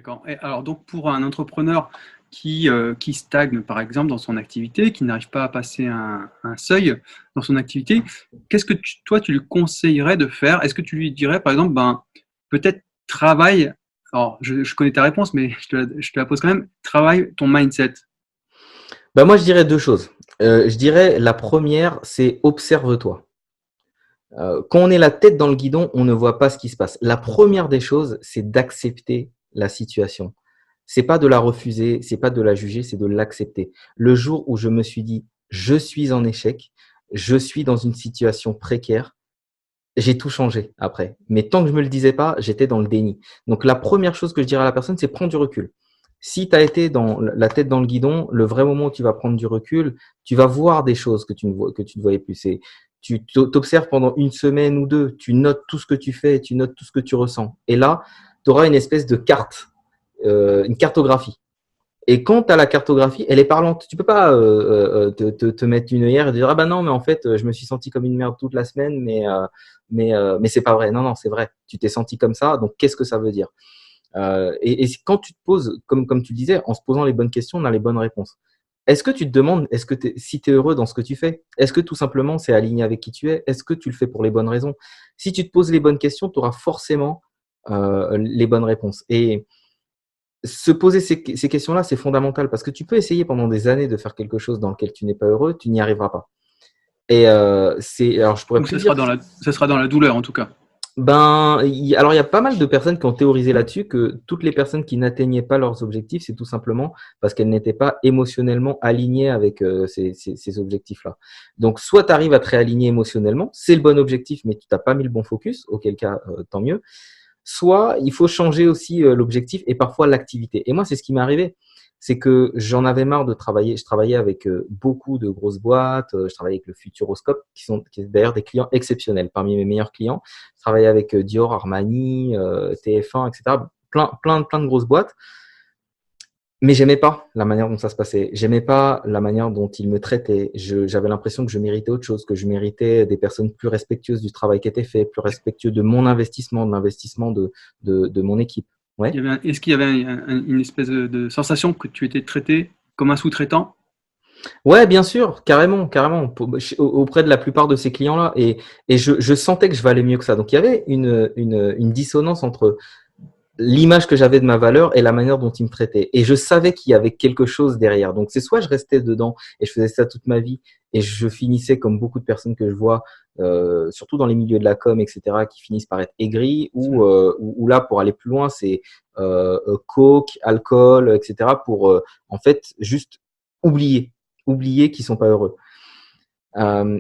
D'accord. Et alors donc pour un entrepreneur qui stagne par exemple dans son activité, qui n'arrive pas à passer un seuil dans son activité, qu'est-ce que toi tu lui conseillerais de faire? Est-ce que tu lui dirais par exemple, ben peut-être travaille, alors je connais ta réponse, mais je te la pose quand même, travaille ton mindset. Bah moi, je dirais deux choses. Je dirais la première, c'est observe-toi. Quand on est la tête dans le guidon, on ne voit pas ce qui se passe. La première des choses, c'est d'accepter la situation. C'est pas de la refuser, c'est pas de la juger, c'est de l'accepter. Le jour où je me suis dit, je suis en échec, je suis dans une situation précaire, j'ai tout changé après. Mais tant que je me le disais pas, j'étais dans le déni. Donc la première chose que je dirais à la personne, c'est prendre du recul. Si tu as été dans la tête dans le guidon, le vrai moment où tu vas prendre du recul, tu vas voir des choses que tu ne voyais plus. C'est, tu t'observes pendant une semaine ou deux, tu notes tout ce que tu fais, tu notes tout ce que tu ressens. Et là, tu auras une espèce de carte, une cartographie. Et quand tu as la cartographie, elle est parlante. Tu peux pas te mettre une œillère et dire ah ben non mais en fait je me suis senti comme une merde toute la semaine mais c'est pas vrai. Non non c'est vrai. Tu t'es senti comme ça donc qu'est-ce que ça veut dire et quand tu te poses comme tu disais en se posant les bonnes questions on a les bonnes réponses. Est-ce que tu te demandes est-ce que si tu es heureux dans ce que tu fais? Est-ce que tout simplement c'est aligné avec qui tu es? Est-ce que tu le fais pour les bonnes raisons? Si tu te poses les bonnes questions, tu auras forcément les bonnes réponses. Et se poser ces questions-là, c'est fondamental parce que tu peux essayer pendant des années de faire quelque chose dans lequel tu n'es pas heureux, tu n'y arriveras pas. Et alors je pourrais Donc plus dire, ça sera dans la douleur en tout cas. alors il y a pas mal de personnes qui ont théorisé là-dessus que toutes les personnes qui n'atteignaient pas leurs objectifs, c'est tout simplement parce qu'elles n'étaient pas émotionnellement alignées avec ces objectifs-là. Donc soit tu arrives à te réaligner émotionnellement, c'est le bon objectif, mais tu t'as pas mis le bon focus, auquel cas tant mieux. Soit il faut changer aussi l'objectif et parfois l'activité. Et moi, c'est ce qui m'est arrivé. C'est que j'en avais marre de travailler. Je travaillais avec beaucoup de grosses boîtes. Je travaillais avec le Futuroscope, qui est d'ailleurs des clients exceptionnels, parmi mes meilleurs clients. Je travaillais avec Dior, Armani, TF1, etc. Plein de grosses boîtes. Mais j'aimais pas la manière dont ça se passait. J'aimais pas la manière dont ils me traitaient. J'avais l'impression que je méritais autre chose, que je méritais des personnes plus respectueuses du travail qui était fait, plus respectueux de mon investissement, de l'investissement de mon équipe. Ouais. Est-ce qu'il y avait une espèce de sensation que tu étais traité comme un sous-traitant? Ouais, bien sûr, carrément, carrément, auprès de la plupart de ces clients-là. Et je sentais que je valais mieux que ça. Donc, il y avait une dissonance entre l'image que j'avais de ma valeur et la manière dont ils me traitaient. Et je savais qu'il y avait quelque chose derrière. Donc, c'est soit je restais dedans et je faisais ça toute ma vie et je finissais comme beaucoup de personnes que je vois, surtout dans les milieux de la com, etc., qui finissent par être aigris ou là, pour aller plus loin, c'est coke, alcool, etc., pour en fait juste oublier qu'ils sont pas heureux.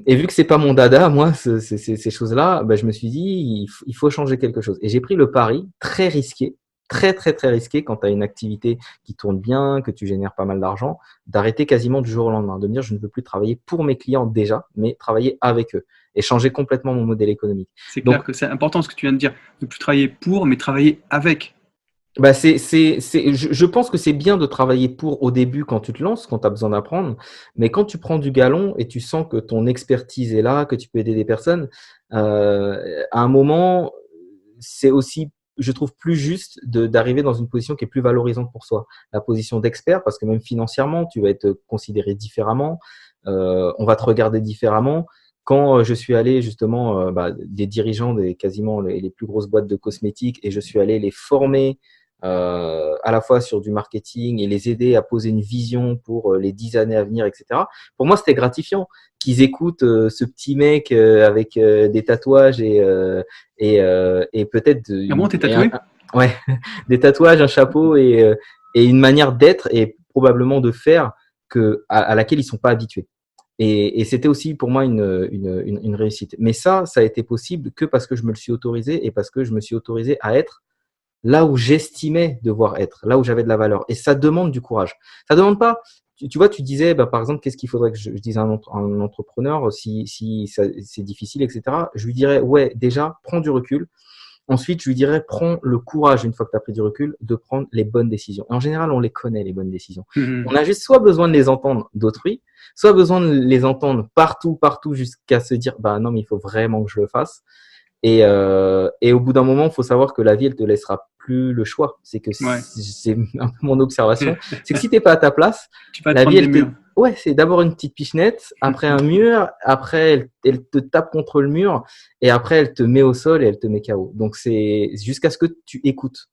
Et vu que c'est pas mon dada, moi, ces choses-là, bah, je me suis dit, il faut changer quelque chose. Et j'ai pris le pari très risqué, très risqué quand tu as une activité qui tourne bien, que tu génères pas mal d'argent, d'arrêter quasiment du jour au lendemain, de me dire, je ne veux plus travailler pour mes clients déjà, mais travailler avec eux et changer complètement mon modèle économique. C'est Donc, clair que c'est important ce que tu viens de dire. Ne plus travailler pour, mais travailler avec. bah je pense que c'est bien de travailler pour au début quand tu te lances, quand tu as besoin d'apprendre, mais quand tu prends du galon et tu sens que ton expertise est là, que tu peux aider des personnes, à un moment, c'est aussi, je trouve, plus juste d'arriver dans une position qui est plus valorisante pour soi. La position d'expert, parce que même financièrement, tu vas être considéré différemment, on va te regarder différemment. Quand je suis allé justement, des dirigeants des quasiment les plus grosses boîtes de cosmétiques et je suis allé les former à la fois sur du marketing et les aider à poser une vision pour les 10 années à venir, etc. Pour moi, c'était gratifiant qu'ils écoutent ce petit mec avec des tatouages et peut-être Ah bon, t'es tatoué? ouais, des tatouages, un chapeau et une manière d'être et probablement de faire à laquelle ils sont pas habitués. Et c'était aussi pour moi une réussite. Mais ça a été possible que parce que je me le suis autorisé et parce que je me suis autorisé à être là où j'estimais devoir être, là où j'avais de la valeur. Et ça demande du courage. Ça demande pas. Tu vois, tu disais, bah, par exemple, qu'est-ce qu'il faudrait que je dise à un entrepreneur si c'est difficile, etc. Je lui dirais, ouais, déjà, prends du recul. Ensuite, je lui dirais, prends le courage, une fois que tu as pris du recul, de prendre les bonnes décisions. Et en général, on les connaît, les bonnes décisions. On a juste soit besoin de les entendre d'autrui, soit besoin de les entendre partout, jusqu'à se dire, bah non, mais il faut vraiment que je le fasse. Et au bout d'un moment, il faut savoir que la vie, elle te laissera plus le choix. C'est que Ouais. c'est un peu mon observation. C'est que si t'es pas à ta place, Tu vas te la vie, prendre des murs. ouais, c'est d'abord une petite pichenette, après un mur, après elle te tape contre le mur, et après elle te met au sol et elle te met KO. Donc c'est jusqu'à ce que tu écoutes.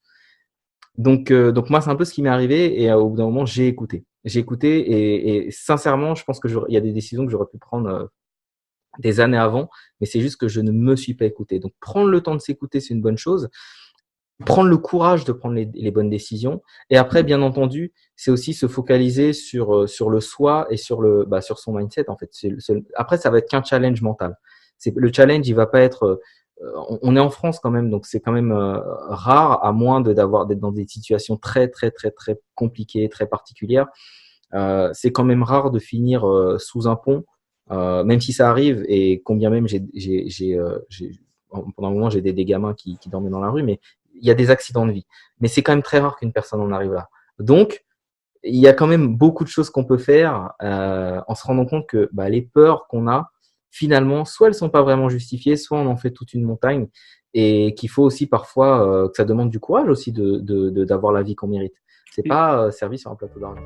Donc moi, c'est un peu ce qui m'est arrivé, et au bout d'un moment, j'ai écouté. J'ai écouté, et sincèrement, je pense que il y a des décisions que j'aurais pu prendre des années avant, mais c'est juste que je ne me suis pas écouté. Donc prendre le temps de s'écouter, c'est une bonne chose. Prendre le courage de prendre les bonnes décisions. Et après, bien entendu, c'est aussi se focaliser sur le soi et sur son mindset, en fait. Après, ça va être qu'un challenge mental. Le challenge, il va pas être… on est en France quand même, donc c'est quand même rare, à moins d'être dans des situations très, très, très, très compliquées, très particulières. C'est quand même rare de finir sous un pont, même si ça arrive, et combien même pendant un moment, j'ai des gamins qui dormaient dans la rue, mais il y a des accidents de vie. Mais c'est quand même très rare qu'une personne en arrive là. Donc, il y a quand même beaucoup de choses qu'on peut faire en se rendant compte que les peurs qu'on a, finalement, soit elles sont pas vraiment justifiées, soit on en fait toute une montagne, et qu'il faut aussi parfois que ça demande du courage aussi d'avoir la vie qu'on mérite. C'est Et pas servi sur un plateau d'argent.